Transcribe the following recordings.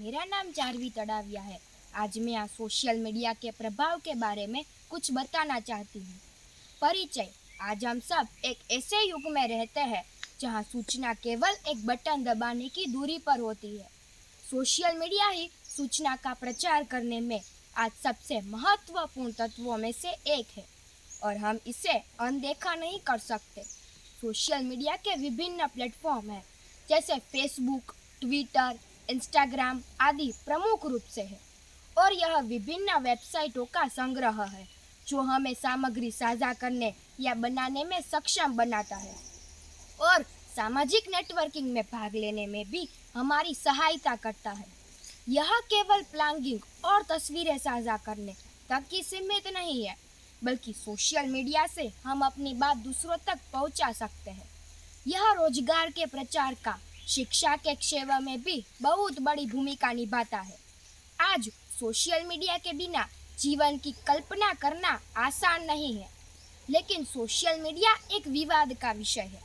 मेरा नाम जानवी तड़ाविया है। आज मैं सोशल मीडिया के प्रभाव के बारे में कुछ बताना चाहती हूँ। परिचय। आज हम सब एक ऐसे युग में रहते हैं जहाँ सूचना केवल एक बटन दबाने की दूरी पर होती है। सोशल मीडिया ही सूचना का प्रचार करने में आज सबसे महत्वपूर्ण तत्वों में से एक है और हम इसे अनदेखा नहीं कर सकते। सोशल मीडिया के विभिन्न प्लेटफॉर्म हैं, जैसे फेसबुक, ट्विटर, इंस्टाग्राम आदि प्रमुख रूप से है और यह विभिन्न वेबसाइटों का संग्रह है जो हमें सामग्री साझा करने या बनाने में सक्षम बनाता है और सामाजिक नेटवर्किंग में भाग लेने में भी हमारी सहायता करता है। यह केवल प्लॉगिंग और तस्वीरें साझा करने तक ही सीमित नहीं है, बल्कि सोशल मीडिया से हम अपनी बात दूसरों तक पहुंचा सकते हैं। यह रोजगार के प्रचार का, शिक्षा के क्षेत्र में भी बहुत बड़ी भूमिका निभाता है। आज सोशल मीडिया के बिना जीवन की कल्पना करना आसान नहीं है, लेकिन सोशल मीडिया एक विवाद का विषय है।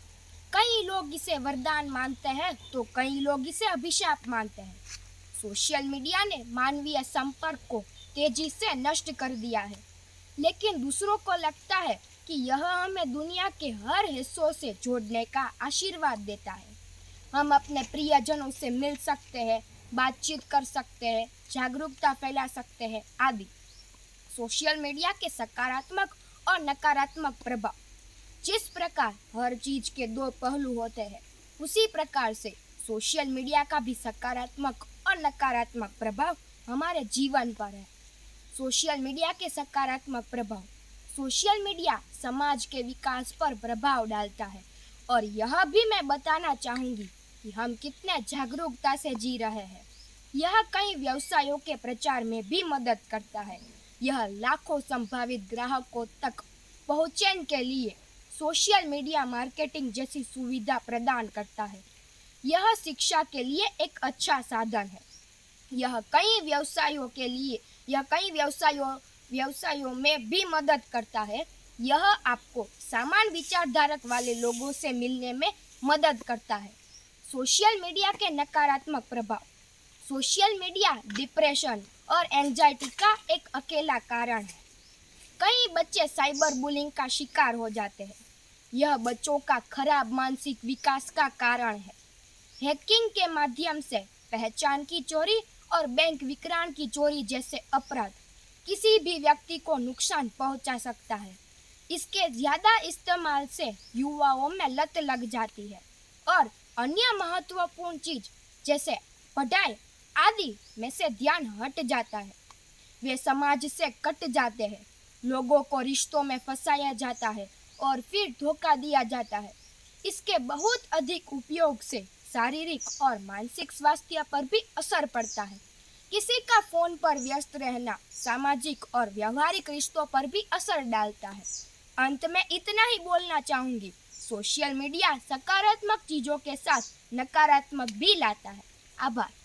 कई लोग इसे वरदान मानते हैं तो कई लोग इसे अभिशाप मानते हैं। सोशल मीडिया ने मानवीय संपर्क को तेजी से नष्ट कर दिया है, लेकिन दूसरों को लगता है कि यह हमें दुनिया के हर हिस्सों से जोड़ने का आशीर्वाद देता है। हम अपने प्रियजनों से मिल सकते हैं, बातचीत कर सकते हैं, जागरूकता फैला सकते हैं आदि। सोशल मीडिया के सकारात्मक और नकारात्मक प्रभाव। जिस प्रकार हर चीज के दो पहलू होते हैं, उसी प्रकार से सोशल मीडिया का भी सकारात्मक और नकारात्मक प्रभाव हमारे जीवन पर है। सोशल मीडिया के सकारात्मक प्रभाव। सोशल मीडिया समाज के विकास पर प्रभाव डालता है और यह भी मैं बताना चाहूँगी कि हम कितने जागरूकता से जी रहे हैं। यह कई व्यवसायों के प्रचार में भी मदद करता है। यह लाखों संभावित ग्राहकों तक पहुँचने के लिए सोशल मीडिया मार्केटिंग जैसी सुविधा प्रदान करता है। यह शिक्षा के लिए एक अच्छा साधन है। यह कई व्यवसायों में भी मदद करता है। यह आपको समान विचारधारक वाले लोगों से मिलने में मदद करता है। सोशल मीडिया के नकारात्मक प्रभाव। सोशल मीडिया डिप्रेशन और एंजाइटी का एक अकेला कारण है। कई बच्चे साइबर बुलिंग का शिकार हो जाते हैं। यह बच्चों का खराब मानसिक विकास का कारण है। हैकिंग के माध्यम से पहचान की चोरी और बैंक विवरण की चोरी जैसे अपराध किसी भी व्यक्ति को नुकसान पहुंचा सकता है। इसके ज्यादा इस्तेमाल से युवाओं में लत लग जाती है और अन्य महत्वपूर्ण चीज जैसे पढ़ाई आदि में से ध्यान हट जाता है। वे समाज से कट जाते हैं, लोगों को रिश्तों में फंसाया जाता है और फिर धोखा दिया जाता है। इसके बहुत अधिक उपयोग से शारीरिक और मानसिक स्वास्थ्य पर भी असर पड़ता है। किसी का फोन पर व्यस्त रहना सामाजिक और व्यवहारिक रिश्तों पर भी असर डालता है। अंत में इतना ही बोलना चाहूंगी, सोशल मीडिया सकारात्मक चीजों के साथ नकारात्मक भी लाता है। आभार।